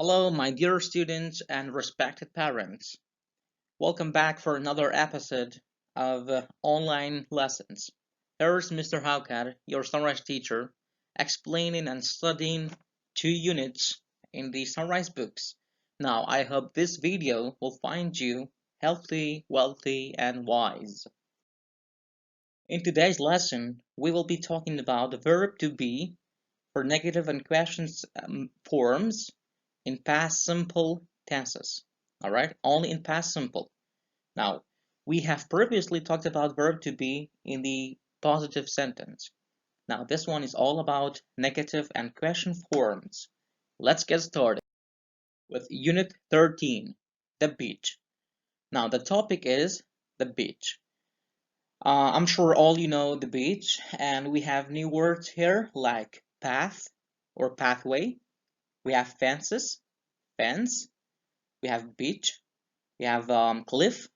Hello, my dear students and respected parents. Welcome back for another episode of online lessons. Here's Mr. Hawkar, your sunrise teacher, explaining and studying 2 units in the sunrise books. Now, I hope this video will find you healthy, wealthy, and wise. In today's lesson, we will be talking about the verb to be for negative and questions forms in past simple tenses. All right, only in past simple. Now, we have previously talked about verb to be in the positive sentence. Now, this one is all about negative and question forms. Let's get started with Unit 13, the beach. Now, the topic is the beach. I'm sure all you know the beach, and we have new words here like path or pathway. We have fences, fence. We have beach. We have cliff.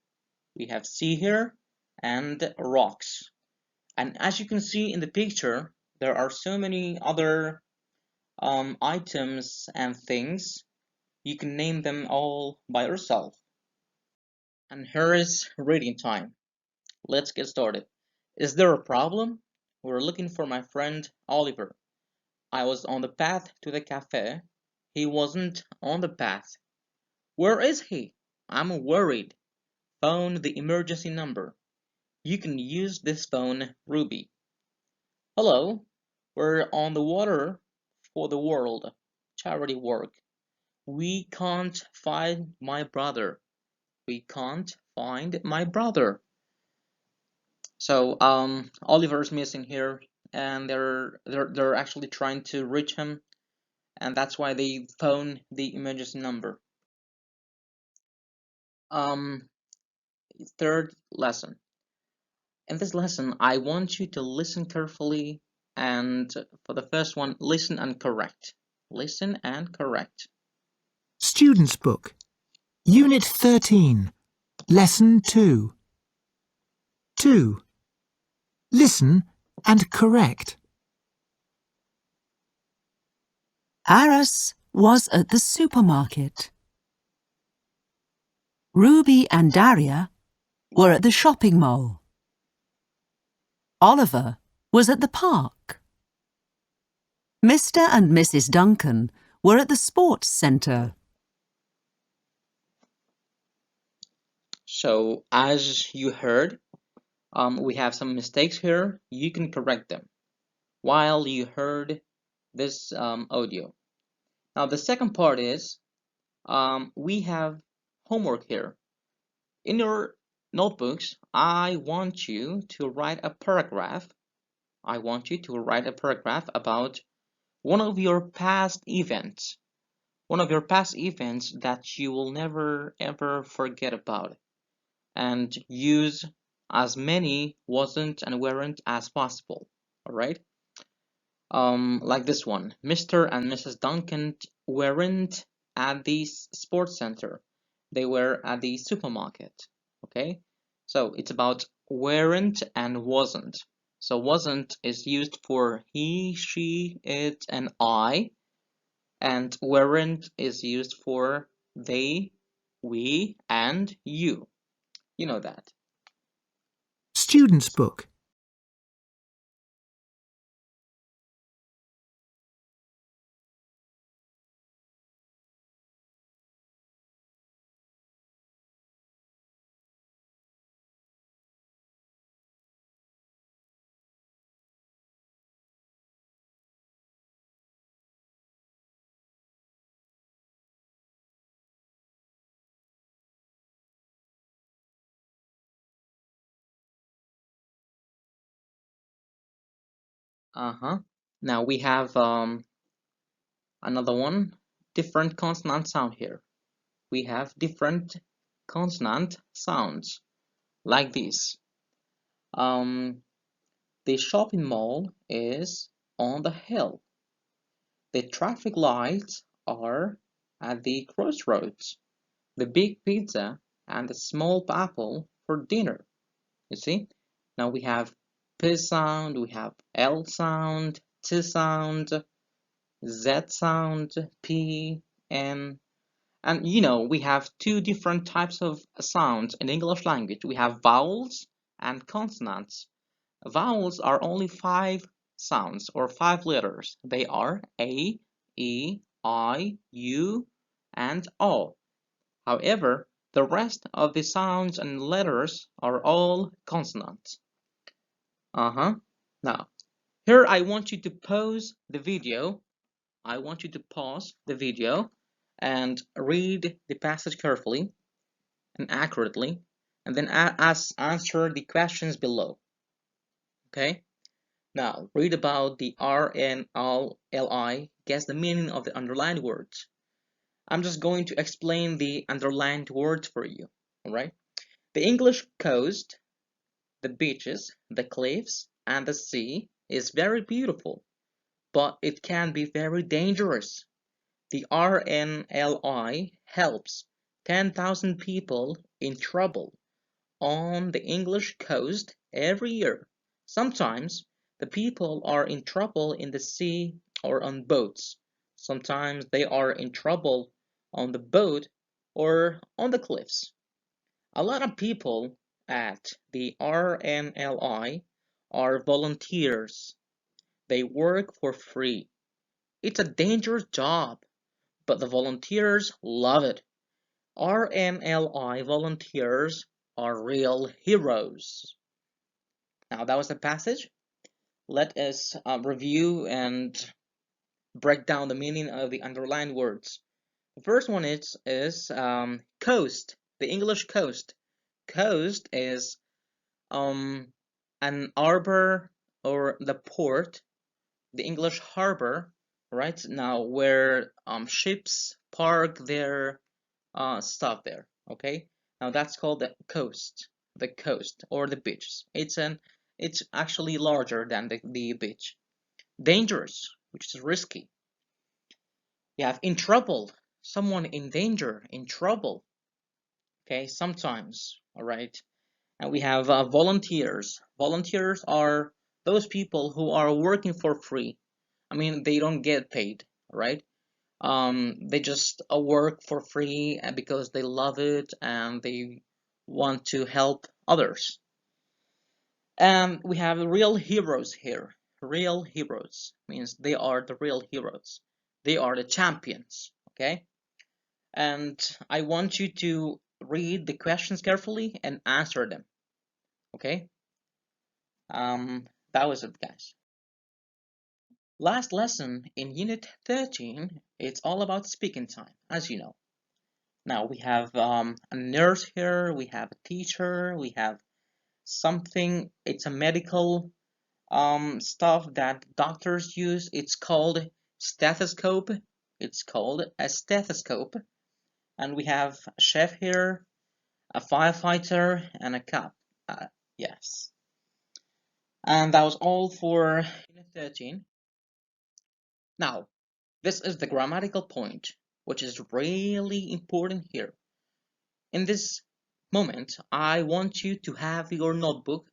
We have sea here and rocks. And as you can see in the picture, there are so many other items and things. You can name them all by yourself. And here is reading time. Let's get started. Is there a problem? We're looking for my friend Oliver. I was on the path to the cafe. He wasn't on the path. Where is he? I'm worried. Phone the emergency number. You can use this phone, Ruby. Hello, we're on the water for the world. Charity work. We can't find my brother. We can't find my brother. So Oliver's missing here, and they're actually trying to reach him, and that's why they phone the emergency number. Um, Third lesson. In this lesson, I want you to listen carefully, and for the first one, listen and correct. Listen and correct. Student's Book, Unit 13, Lesson 2. 2. Listen and correct. Aras was at the supermarket. Ruby and Daria were at the shopping mall. Oliver was at the park. Mr. and Mrs. Duncan were at the sports centre. So, as you heard, we have some mistakes here. You can correct them while you heard this audio. Now, the second part is we have homework here. In your notebooks, I want you to write a paragraph. I want you to write a paragraph about one of your past events. One of your past events that you will never ever forget about. And use as many wasn't and weren't as possible. Alright? Like this one. Mr. and Mrs. Duncan weren't at the sports center. They were at the supermarket. Okay? So it's about weren't and wasn't. So wasn't is used for he, she, it, and I. And weren't is used for they, we, and you. You know that. Student's Book. Uh-huh. Now we have another one, different consonant sound here. We have different consonant sounds like this. The shopping mall is on the hill. The traffic lights are at the crossroads. The big pizza and the small apple for dinner. You see? Now we have P sound, we have L sound, T sound, Z sound, P, N. And we have two different types of sounds in English language. We have vowels and consonants. Vowels are only 5 sounds or 5 letters. They are A, E, I, U, and O. However, the rest of the sounds and letters are all consonants. Now, here I want you to pause the video. I want you to pause the video and read the passage carefully and accurately, and then answer the questions below. Okay? Now, read about the RNLLI, guess the meaning of the underlined words. I'm just going to explain the underlined words for you, alright? The English coast, the beaches, the cliffs, and the sea is very beautiful, but it can be very dangerous. The RNLI helps 10,000 people in trouble on the English coast every year. Sometimes the people are in trouble in the sea or on boats. Sometimes they are in trouble on the boat or on the cliffs. A lot of people at the RNLI are volunteers. They work for free. It's a dangerous job, but the volunteers love it. RNLI volunteers are real heroes. Now that was the passage. Let us review and break down the meaning of the underlined words. The first one is coast. The English coast. Coast is an harbor or the port, the English harbor, right now where ships park their stuff there. Okay, now that's called the coast or the beach. It's actually larger than the beach. Dangerous, which is risky. You have in trouble, someone in danger, in trouble. Okay, sometimes. All right. And we have volunteers. Volunteers are those people who are working for free. I mean, they don't get paid, right? They just work for free because they love it and they want to help others. And we have real heroes here. Real heroes means they are the real heroes. They are the champions, okay? And I want you to read the questions carefully and answer them, okay? That was it, guys. Last lesson in Unit 13, it's all about speaking time, as you know. Now we have a nurse here, we have a teacher, we have something, it's a medical stuff that doctors use. It's called stethoscope. It's called a stethoscope. And we have a chef here, a firefighter, and a cop. Yes. And that was all for Unit 13. Now, this is the grammatical point, which is really important here. In this moment, I want you to have your notebook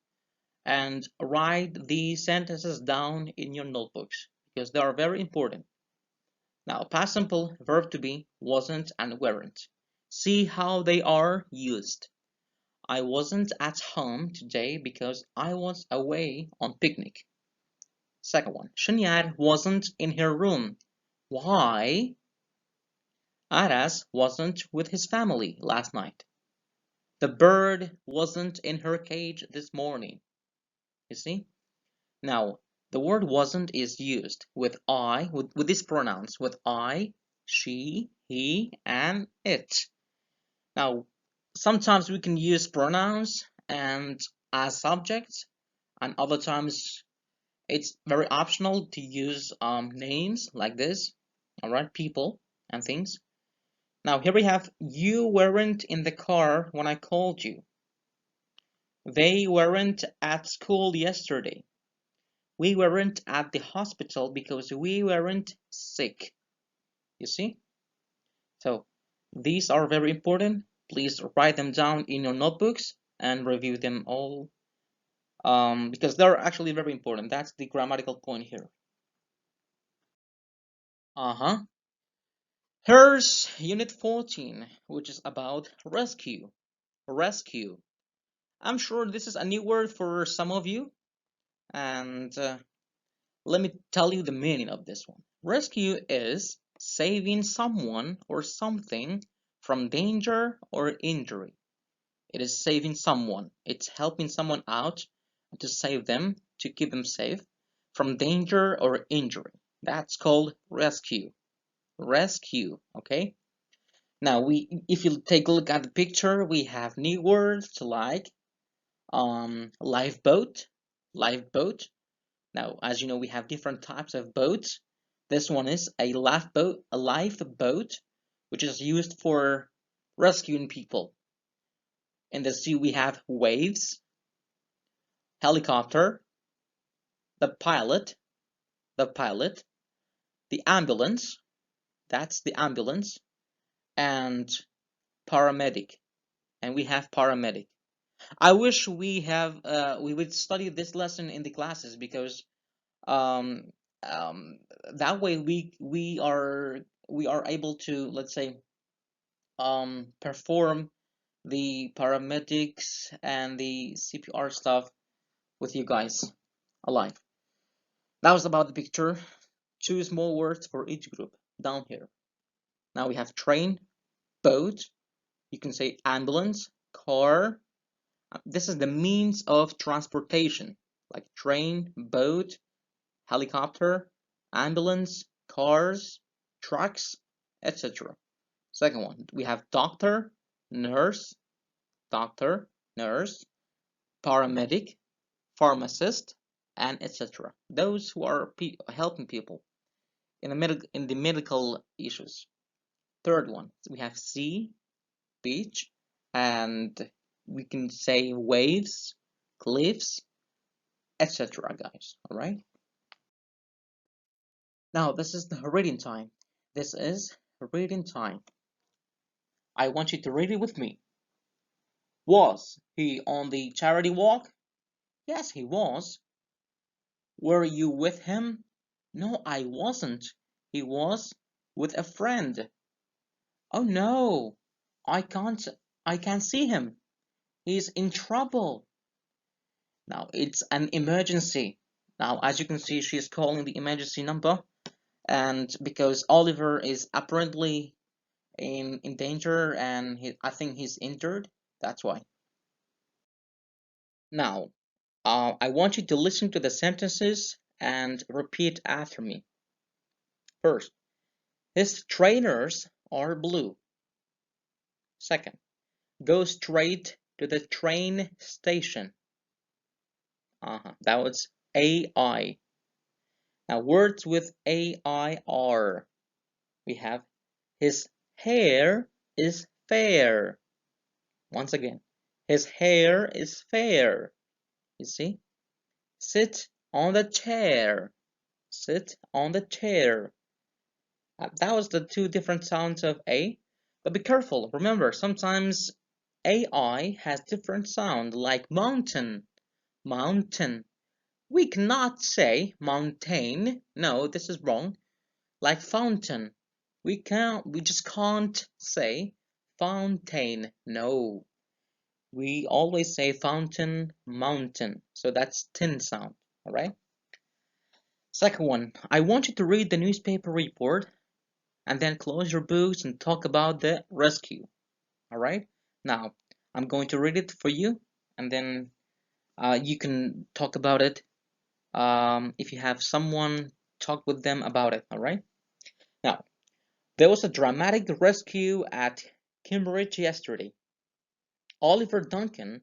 and write these sentences down in your notebooks because they are very important. Now, past simple, verb to be, wasn't and weren't. See how they are used. I wasn't at home today because I was away on picnic. Second one, Shanyad wasn't in her room. Why? Aras wasn't with his family last night. The bird wasn't in her cage this morning. You see? Now, the word wasn't is used with I, with these pronouns, with I, she, he, and it. Now, sometimes we can use pronouns and as subjects, and other times it's very optional to use names like this, all right, people and things. Now, here we have, you weren't in the car when I called you. They weren't at school yesterday. We weren't at the hospital because we weren't sick. You see? So, these are very important. Please write them down in your notebooks and review them all because they're actually very important. That's the grammatical point here. Uh-huh. Here's Unit 14, which is about rescue. Rescue. I'm sure this is a new word for some of you, and let me tell you the meaning of this one. Rescue is saving someone or something from danger or injury. It is saving someone. It's helping someone out to save them, to keep them safe from danger or injury. That's called rescue. Rescue, okay? Now, if you take a look at the picture, we have new words like lifeboat, lifeboat. Now, as you know, we have different types of boats. This one is a lifeboat, which is used for rescuing people. In the sea, we have waves, helicopter, the pilot, the ambulance, that's the ambulance, and paramedic. And we have paramedic. I wish we would study this lesson in the classes because um, um, that way we are able to, let's say, perform the paramedics and the CPR stuff with you guys alive. That was about the picture. Two small words for each group down here. Now we have train, boat. You can say ambulance, car. This is the means of transportation, like train, boat, helicopter, ambulance, cars, trucks, etc. Second one, we have nurse, doctor, nurse, paramedic, pharmacist, and etc. Those who are helping people in the medical issues. Third one, we have sea, beach, and we can say waves, cliffs, etc. guys, all right? Now, this is the reading time. This is reading time. I want you to read it with me. Was he on the charity walk? Yes, he was. Were you with him? No, I wasn't. He was with a friend. Oh no, I can't I can't see him. He's in trouble. Now it's an emergency. Now, as you can see, she's calling the emergency number, and because Oliver is apparently in danger and I think he's injured, that's why. Now, I want you to listen to the sentences and repeat after me. First, his trainers are blue. Second, go straight to the train station. That was AI. Now, words with AI are, we have his hair is fair. Once again, his hair is fair. You see? Sit on the chair. Sit on the chair. That was the two different sounds of A. But be careful. Remember, sometimes AI has different sound, like mountain. Mountain. We cannot say mountain. No, this is wrong. Like fountain. We just can't say fountain. No. We always say fountain, mountain. So that's tin sound. All right? Second one, I want you to read the newspaper report and then close your books and talk about the rescue. All right? Now, I'm going to read it for you, and then you can talk about it. If you have someone, talk with them about it. All right? Now, there was a dramatic rescue at Cambridge yesterday. Oliver Duncan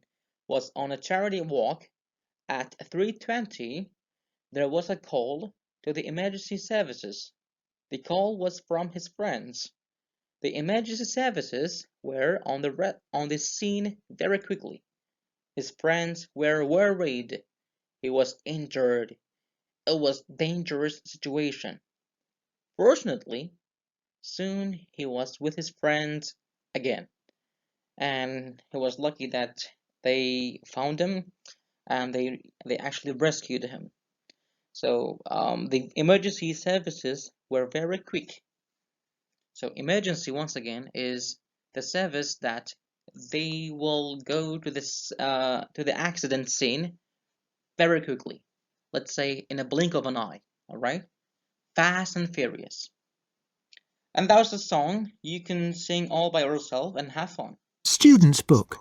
was on a charity walk. At 3:20, there was a call to the emergency services. The call was from his friends. The emergency services were on the scene very quickly. His friends were worried. He was injured. It was a dangerous situation. Fortunately, soon he was with his friends again, and he was lucky that they found him and they actually rescued him. So the emergency services were very quick. So emergency, once again, is the service that they will go to the accident scene very quickly. Let's say in a blink of an eye. All right, fast and furious. And that was the song. You can sing all by yourself and have fun. Student's book.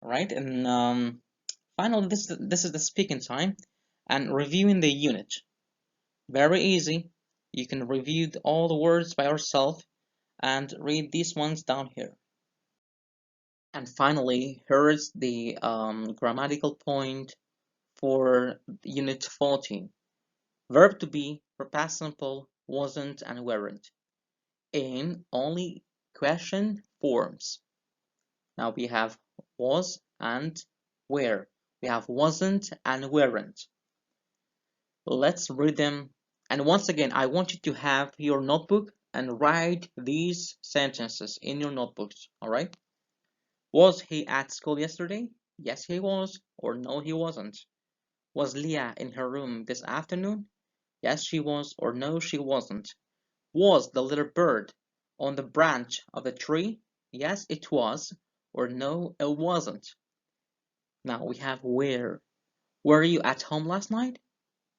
All right, and finally, this is the speaking time and reviewing the unit. Very easy. You can review all the words by yourself and read these ones down here. And finally, here's the grammatical point for Unit 14. Verb to be for past simple, wasn't and weren't in only question forms. Now we have was and were. We have wasn't and weren't. Let's read them. And once again, I want you to have your notebook and write these sentences in your notebooks, all right? Was he at school yesterday? Yes, he was, or no, he wasn't. Was Leah in her room this afternoon? Yes, she was, or no, she wasn't. Was the little bird on the branch of the tree? Yes, it was, or no, it wasn't. Now we have where. Were you at home last night?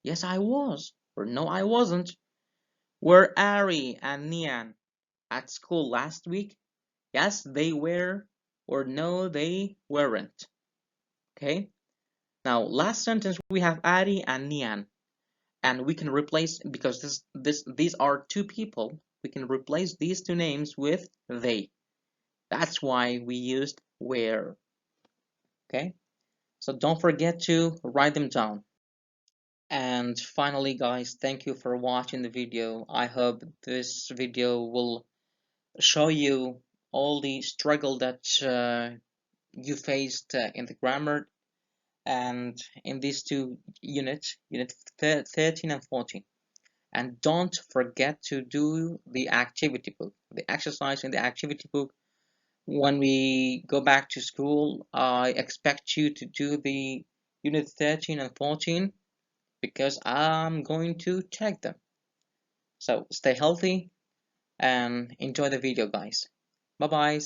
Yes, I was, or no, I wasn't. Were Ari and Nian at school last week? Yes, they were, or no, they weren't. Okay? Now, last sentence we have Ari and Nian, and we can replace, because these are two people, we can replace these two names with they. That's why we used were. Okay? So don't forget to write them down. And finally, guys, thank you for watching the video. I hope this video will show you all the struggle that you faced in the grammar and in these two units, unit 13 and 14. And don't forget to do the activity book, the exercise in the activity book. When we go back to school, I expect you to do the unit 13 and 14 because I'm going to check them. So stay healthy and enjoy the video, guys. Bye bye.